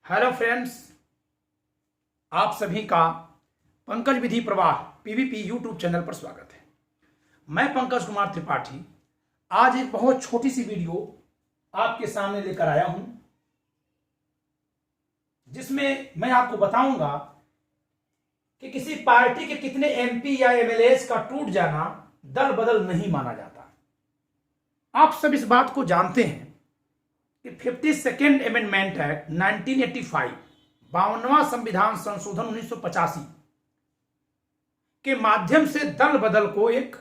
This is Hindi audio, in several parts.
हेलो फ्रेंड्स, आप सभी का पंकज विधि प्रवाह पीवीपी यूट्यूब चैनल पर स्वागत है। मैं पंकज कुमार त्रिपाठी आज एक बहुत छोटी सी वीडियो आपके सामने लेकर आया हूं, जिसमें मैं आपको बताऊंगा कि किसी पार्टी के कितने एमपी या एमएलएस का टूट जाना दल बदल नहीं माना जाता। आप सब इस बात को जानते हैं कि 52nd अमेंडमेंट एक्ट 1985 52वां संविधान संशोधन 1985 के माध्यम से दल बदल को एक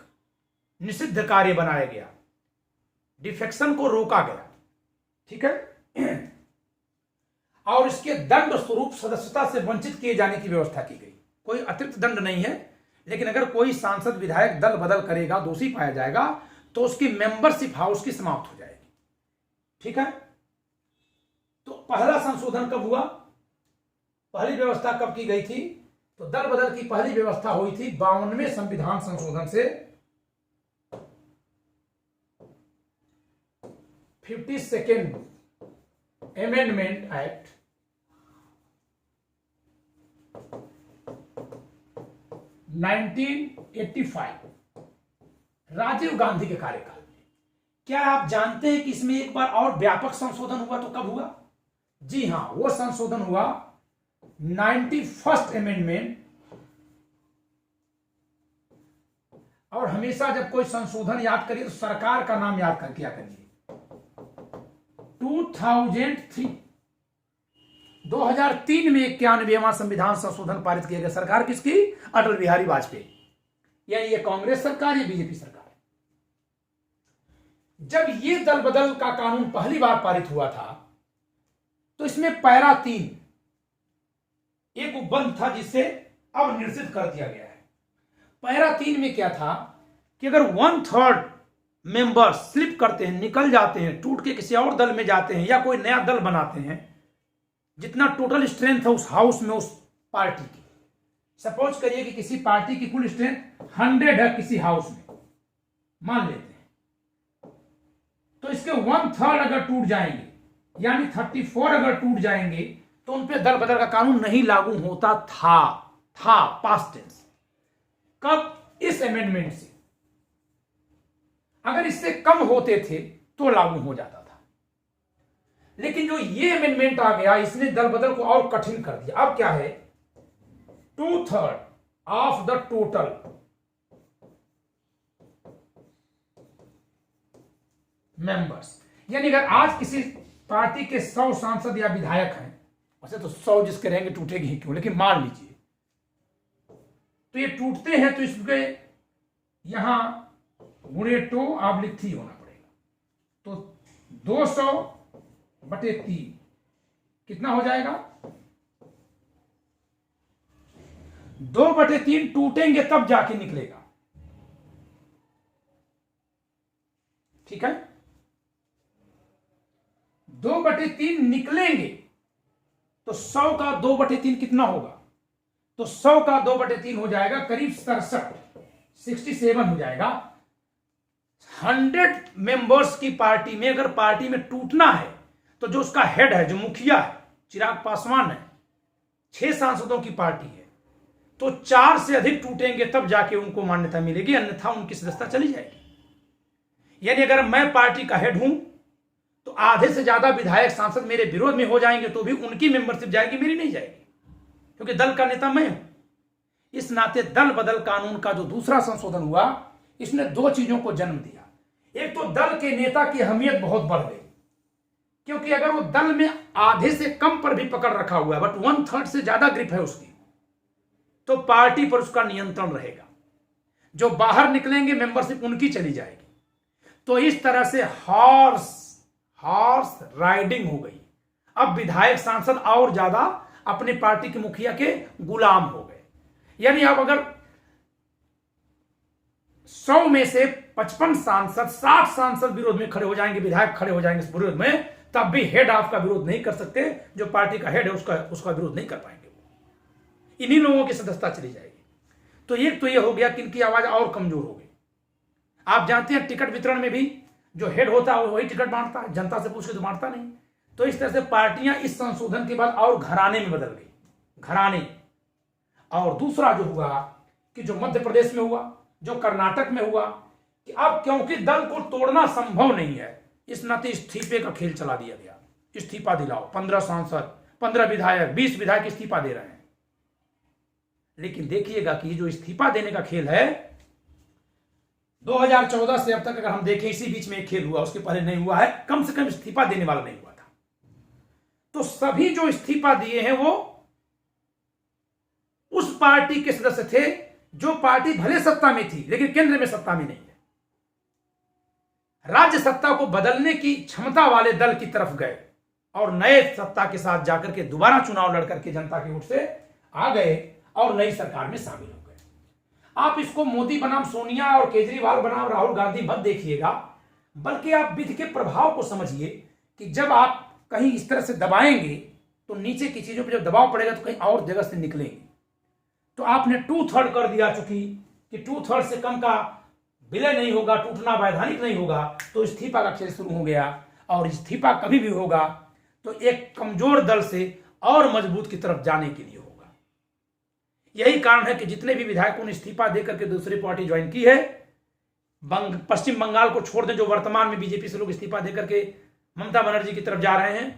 निषिद्ध कार्य बनाया गया, डिफेक्शन को रोका गया। ठीक है। और इसके दंड स्वरूप सदस्यता से वंचित किए जाने की व्यवस्था की गई। कोई अतिरिक्त दंड नहीं है, लेकिन अगर कोई सांसद विधायक दल बदल करेगा, दोषी पाया जाएगा, तो उसकी मेंबरशिप हाउस की समाप्त हो जाएगी। ठीक है। तो पहला संशोधन कब हुआ, पहली व्यवस्था कब की गई थी? तो दल बदल की पहली व्यवस्था हुई थी 52वें संविधान संशोधन से 52nd amendment act 1985 Rajiv Gandhi के कार्यकाल में। क्या आप जानते हैं कि इसमें एक बार और व्यापक संशोधन हुआ? तो कब हुआ? जी हां, वो संशोधन हुआ 91st अमेंडमेंट। और हमेशा जब कोई संशोधन याद करिए तो सरकार का नाम याद कर किया करिए। 2003 में 91वां संविधान संशोधन पारित किया गया। सरकार किसकी? अटल बिहारी वाजपेयी, यानी ये कांग्रेस सरकार, ये बीजेपी सरकार। जब ये दल बदल का कानून पहली बार पारित हुआ था, तो इसमें पैरा 3 एक उपबंध था, जिसे अब निरसित कर दिया गया है। पैरा 3 में क्या था कि अगर 1/3 मेंबर स्लिप करते हैं, निकल जाते हैं, टूट के किसी और दल में जाते हैं, या कोई नया दल बनाते हैं, जितना टोटल स्ट्रेंथ है उस हाउस में, उस पार्टी की, सपोज करिए कि किसी पार्टी की कुल स्ट्रेंथ 100 है किसी हाउस में, मान लेते हैं, तो इसके 1/3 अगर टूट जाएंगे, यानी 34 अगर टूट जाएंगे, तो उन पे दल बदल का कानून नहीं लागू होता था पास्ट टेंस। कब? इस अमेंडमेंट से। अगर इससे कम होते थे तो लागू हो जाता था, लेकिन जो ये अमेंडमेंट आ गया, इसने दल बदल को और कठिन कर दिया। अब क्या है? 2/3 ऑफ द टोटल मेंबर्स, यानी अगर आज किसी पार्टी के 100 सांसद या विधायक हैं, वैसे तो 100 जिसके रहेंगे टूटेगी ही क्यों, लेकिन मान लीजिए तो ये टूटते हैं, तो इसके यहां ×2/3 होना पड़ेगा। तो 200/3 कितना हो जाएगा? 2/3 टूटेंगे तब जाके निकलेगा। ठीक है। 2/3 निकलेंगे तो 100 का 2/3 कितना होगा? तो 100 का 2/3 हो जाएगा करीब 67 हो जाएगा। 100 मेंबर्स की पार्टी में अगर पार्टी में टूटना है, तो जो उसका हेड है, जो मुखिया है, चिराग पासवान है, 6 सांसदों की पार्टी है, तो 4 से अधिक टूटेंगे तब जाके उनको मान्यता मिलेगी, अन्यथा उनकी सदस्यता चली जाएगी। यानी अगर मैं पार्टी का हेड हूं, तो आधे से ज्यादा विधायक सांसद मेरे विरोध में हो जाएंगे, तो भी उनकी मेंबरशिप जाएगी, मेरी नहीं जाएगी, क्योंकि दल का नेता मैं हूं। इस नाते दल बदल कानून का जो दूसरा संशोधन हुआ, इसने 2 चीजों को जन्म दिया। एक तो दल के नेता की अहमियत बहुत बढ़ गई, क्योंकि अगर वो दल में आधे से कम पर भी पकड़ रखा हुआ है, बट 1/3 से ज्यादा ग्रिप है उसकी, तो पार्टी पर उसका नियंत्रण रहेगा। जो बाहर निकलेंगे, मेंबरशिप उनकी चली जाएगी। तो इस तरह से हॉर्स राइडिंग हो गई। अब विधायक सांसद और ज्यादा अपने पार्टी के मुखिया के गुलाम हो गए। यानी अब अगर 100 में से 55 सांसद, 60 सांसद विरोध में खड़े हो जाएंगे, विधायक खड़े हो जाएंगे इस विरोध में, तब भी हेड आपका विरोध नहीं कर सकते। जो पार्टी का हेड है उसका विरोध नहीं कर पाएंगे। इन्हीं लोगों की सदस्यता चली जाएगी। तो एक तो ये हो गया कि इनकी आवाज और कमजोर हो गई। आप जानते हैं टिकट वितरण में भी जो हेड होता है वही टिकट बांटता है, जनता से पूछ के तो बांटता नहीं। तो इस तरह से पार्टियां इस संशोधन के बाद और घराने में बदल गई, घराने। और दूसरा जो हुआ कि जो मध्य प्रदेश में हुआ, जो कर्नाटक में हुआ, कि अब क्योंकि दल को तोड़ना संभव नहीं है, इस नाते इस्तीफे का खेल चला दिया गया। इस्तीफा दिलाओ, 15 सांसद, 15 विधायक, 20 विधायक इस्तीफा दे रहे हैं। लेकिन देखिएगा कि जो इस्तीफा देने का खेल है 2014 से अब तक अगर हम देखें, इसी बीच में एक खेल हुआ, उसके पहले नहीं हुआ है, कम से कम इस्तीफा देने वाला नहीं हुआ था। तो सभी जो इस्तीफा दिए हैं वो उस पार्टी के सदस्य थे जो पार्टी भले सत्ता में थी लेकिन केंद्र में सत्ता में नहीं है, राज्य सत्ता को बदलने की क्षमता वाले दल की तरफ गए और नए सत्ता के साथ जाकर के दोबारा चुनाव लड़कर के जनता की ओर से आ गए और नई सरकार में शामिल हो गए। आप इसको मोदी बनाम सोनिया और केजरीवाल बनाम राहुल गांधी मत देखिएगा, बल्कि आप विधि के प्रभाव को समझिए कि जब आप कहीं इस तरह से दबाएंगे तो नीचे की चीजों पर जब दबाव पड़ेगा तो कहीं और जगह से निकलेंगे। तो आपने 2/3 कर दिया, चूंकि कि 2/3 से कम का विलय नहीं होगा, टूटना वैधानिक नहीं होगा, तो इस्तीफा का खेल शुरू हो गया। और इस्तीफा कभी भी होगा तो एक कमजोर दल से और मजबूत की तरफ जाने के लिए होगा। यही कारण है कि जितने भी विधायकों ने इस्तीफा देकर के दूसरी पार्टी ज्वाइन की है, पश्चिम बंगाल को छोड़ दें जो वर्तमान में बीजेपी से लोग इस्तीफा देकर के ममता बनर्जी की तरफ जा रहे हैं,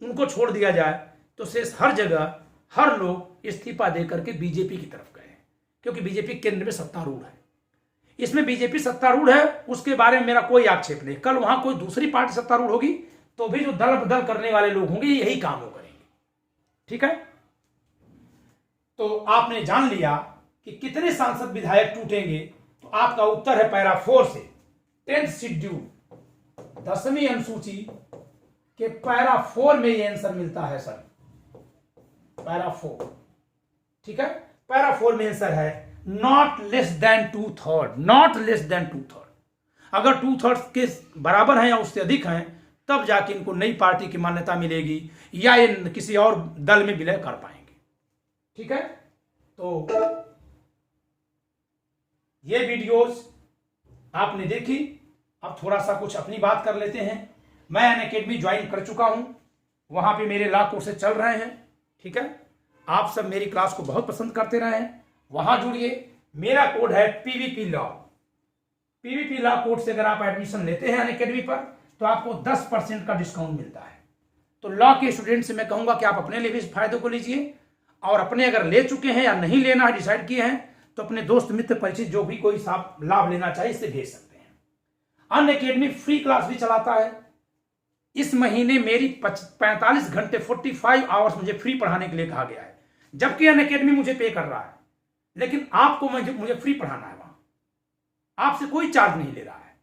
उनको छोड़ दिया जाए तो शेष हर जगह हर लोग इस्तीफा देकर के बीजेपी की तरफ गए, क्योंकि बीजेपी केंद्र में सत्तारूढ़ है। इसमें बीजेपी सत्तारूढ़ है उसके बारे में मेरा कोई आक्षेप नहीं। कल वहां कोई दूसरी पार्टी सत्तारूढ़ होगी तो भी जो दल बदल करने वाले लोग होंगे यही काम वो करेंगे। ठीक है, तो आपने जान लिया कि कितने सांसद विधायक टूटेंगे। तो आपका उत्तर है पैरा 4 से 10th शेड्यूल 10वीं अनुसूची के पैरा 4 में ये आंसर मिलता है सर, पैरा 4। ठीक है, पैरा 4 में आंसर है not less than 2/3, not less than 2/3। अगर 2/3 के बराबर हैं या उससे अधिक हैं तब जाके इनको नई पार्टी की मान्यता मिलेगी या ये किसी और दल में विलय कर पाएंगे। ठीक है, तो ये वीडियोस आपने देखी। अब थोड़ा सा कुछ अपनी बात कर लेते हैं। मैं अनअकैडमी ज्वाइन कर चुका हूं, वहां पे मेरे लॉ कोर्सेज चल रहे हैं। ठीक है, आप सब मेरी क्लास को बहुत पसंद करते रहे हैं, वहां जुड़िए। मेरा कोड है PVP law. PVP law code से अगर आप एडमिशन लेते हैं अनअकैडमी पर तो आपको 10% का डिस्काउंट मिलता है। तो लॉ के स्टूडेंट से मैं कहूंगा कि आप अपने लिए भी इस फायदे को लीजिए, और अपने अगर ले चुके हैं या नहीं लेना है डिसाइड किए हैं तो अपने दोस्त मित्र परिचित जो भी कोई लाभ लेना चाहिए इससे भेज सकते हैं। अनअकैडमी फ्री क्लास भी चलाता है। इस महीने मेरी 45 घंटे 45 आवर्स मुझे फ्री पढ़ाने के लिए कहा गया है, जबकि अनअकैडमी मुझे पे कर रहा है, लेकिन आपको मुझे फ्री पढ़ाना है। वहां आपसे कोई चार्ज नहीं ले रहा है।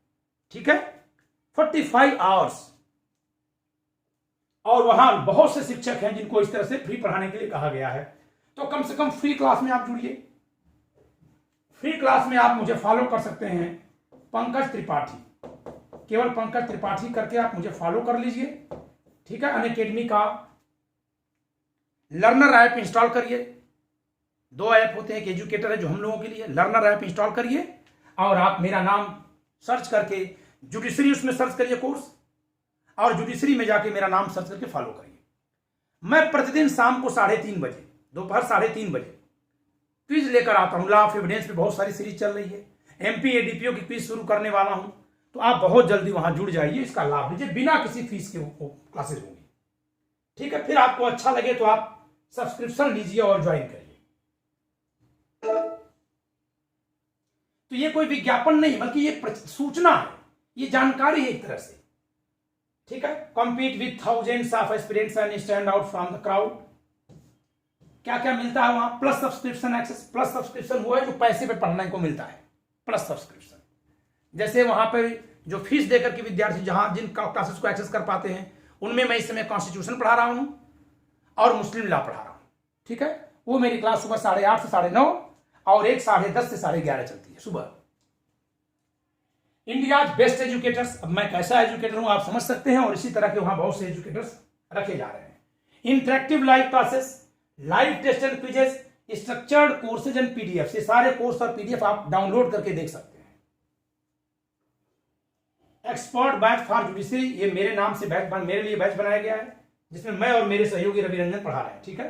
ठीक है, 45 आवर्स, और वहां बहुत से शिक्षक हैं जिनको इस तरह से फ्री पढ़ाने के लिए कहा गया है। तो कम से कम फ्री क्लास में आप जुड़िए। फ्री क्लास में आप मुझे फॉलो कर सकते हैं, पंकज त्रिपाठी, केवल पंकज त्रिपाठी करके आप मुझे फॉलो कर लीजिए। ठीक है, अनअकैडमी का लर्नर ऐप इंस्टॉल करिए। 2 ऐप होते हैं, एक एजुकेटर है जो हम लोगों के लिए, लर्नर ऐप इंस्टॉल करिए और आप मेरा नाम सर्च करके जुडिशरी उसमें सर्च करिए कोर्स, और जुडिशरी में जाके मेरा नाम सर्च करके फॉलो करिए। मैं प्रतिदिन शाम को 3:30 बजे, दोपहर 3:30 बजे क्विज लेकर आता हूं। लॉ ऑफ एविडेंस पे बहुत सारी सीरीज चल रही है। एमपी एडीपीओ की क्विज शुरू करने वाला हूं, तो आप बहुत जल्दी वहां जुड़ जाइए, इसका लाभ लीजिए, बिना किसी फीस के वो क्लासेस होंगी। ठीक है, फिर आपको अच्छा लगे तो आप सब्सक्रिप्शन लीजिए और ज्वाइन करिए। तो ये कोई विज्ञापन नहीं बल्कि ये सूचना है, ये जानकारी है एक तरह से। ठीक है, compete with thousands of aspirants and stand out from the crowd. क्या क्या मिलता है वहां? Plus subscription access. Plus subscription वो है जो पैसे पे पढ़ने को मिलता है, प्लस सब्सक्रिप्शन। जैसे वहां पर जो फीस देकर के विद्यार्थी जहां जिन क्लासेस को एक्सेस कर पाते हैं, उनमें मैं इस समय कॉन्स्टिट्यूशन पढ़ा रहा हूं और मुस्लिम लॉ पढ़ा रहा हूं। ठीक है, वो मेरी क्लास सुबह 8:30 से 9:30 और एक 10:30 से 11:30 चलती है सुबह। India best educators. अब मैं कैसा एजुकेटर हूं आप समझ सकते हैं, और इसी तरह के वहां बहुत से एजुकेटर्स रखे जा रहे हैं। Interactive live classes, live test and quizzes, structured courses and PDF. ये सारे कोर्स और पीडीएफ आप डाउनलोड करके देख सकते हैं। एक्सपर्ट बैच फॉर जुडिशरी, ये मेरे नाम से बैच मेरे लिए बैच बनाया गया है, जिसमें मैं और मेरे सहयोगी रवि रंजन पढ़ा रहे हैं। ठीक है।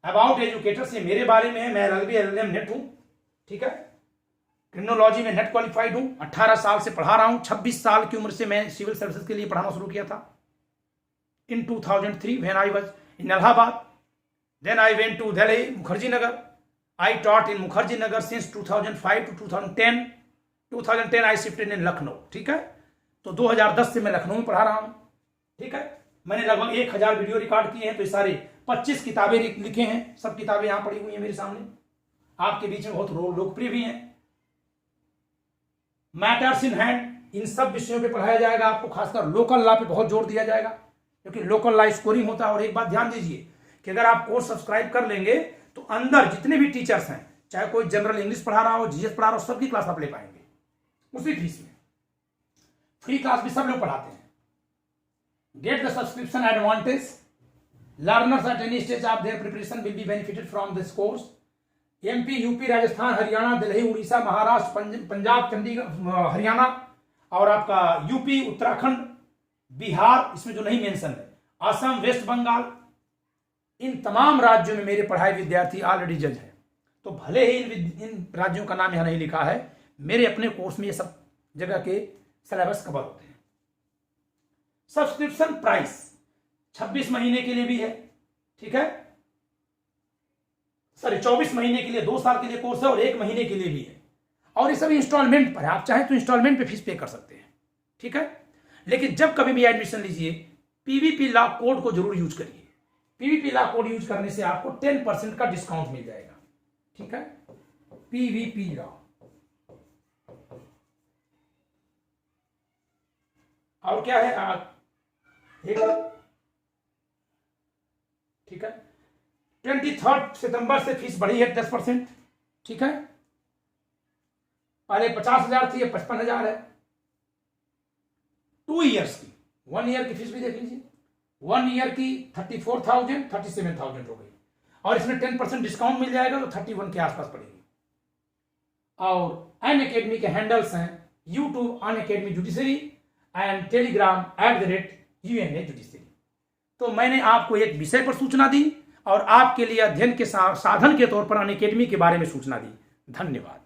अबाउट एजुकेटर्स, ये मेरे बारे में है, मैं LLB LLM नेट हूं। ठीक है। क्रिमिनोलॉजी में नेट क्वालिफाइड हूं, 18 साल से पढ़ा रहा हूं। 26 साल की उम्र से मैं सिविल सर्विसेज के लिए पढ़ाना शुरू किया था in 2003 when I was in Allahabad. Then I went to Delhi Mukherjee Nagar. I taught in Mukherjee Nagar since 2005 to 2010। 2010 I shifted in Lucknow. ठीक है। तो 2010 से मैं लखनऊ में पढ़ा रहा हूं। ठीक है। मैंने लगभग 1000 वीडियो रिकॉर्ड किए हैं, तो ये सारे 25 किताबें लिखे हैं। सब किताबें यहां पड़ी हुई हैं मेरे सामने, आपके बीच में बहुत लोकप्रिय भी हैं। मैटर्स इन हैंड, इन सब विषयों पे पढ़ाया जाएगा आपको। खासकर लोकल लॉ पे बहुत जोर दिया जाएगा, क्योंकि लोकल लॉ स्कोरिंग होता है। और एक बात ध्यान दीजिए कि अगर आप कोर्स सब्सक्राइब कर लेंगे तो अंदर जितने भी टीचर्स हैं, चाहे कोई जनरल इंग्लिश पढ़ा रहा हो, GS पढ़ा रहा हो, सबकी क्लास आप ले पाएंगे उसी फीस में। फ्री क्लास भी सब लोग पढ़ाते हैं। Get the subscription advantage, learners at any stage of their preparation will be benefited from this course. MP, UP, Rajasthan, Haryana, Delhi, Orissa, Maharashtra, Punjab, Chandigarh, Haryana और आपका UP, उत्तराखंड, बिहार, इसमें जो नहीं मेंशन है, असम, वेस्ट बंगाल, इन तमाम राज्यों में मेरे पढ़ाए विद्यार्थी ऑलरेडी जज हैं। तो भले ही इन राज्यों का नाम यहां नहीं लिखा है, मेरे अपने कोर्स में ये सब जगह के सिलेबस कवर होते हैं। सब्सक्रिप्शन प्राइस 26 महीने के लिए भी है। ठीक है। सॉरी 24 महीने के लिए, 2 साल के लिए कोर्स है, और 1 महीने के लिए भी है। और ये सब इंस्टॉलमेंट पर है, आप चाहें तो इंस्टॉलमेंट पे फीस पे कर सकते हैं। ठीक है। लेकिन जब कभी भी एडमिशन लीजिए, PVP लॉ कोड को जरूर यूज करिए। PVP लॉ कोड यूज करने से आपको 10% का डिस्काउंट मिल जाएगा। ठीक है। PVP law. और क्या है ठीक है। 23 सितंबर से फीस बढ़ी है 10%। ठीक है। पहले 50,000 थी, 55,000 है। 2 ईयर्स की, 1 ईयर की फीस भी देख लीजिए। 1 ईयर की 34,000, 37,000 हो गई, और इसमें 10% डिस्काउंट मिल जाएगा तो 31 के आसपास पड़ेगी। और अनअकैडमी के हैंडल्स हैं YouTube Unacademy judiciary and Telegram @UNA judiciary. तो मैंने आपको एक विषय पर सूचना दी और आपके लिए अध्ययन के साधन के तौर पर अनअकैडमी के बारे में सूचना दी। धन्यवाद।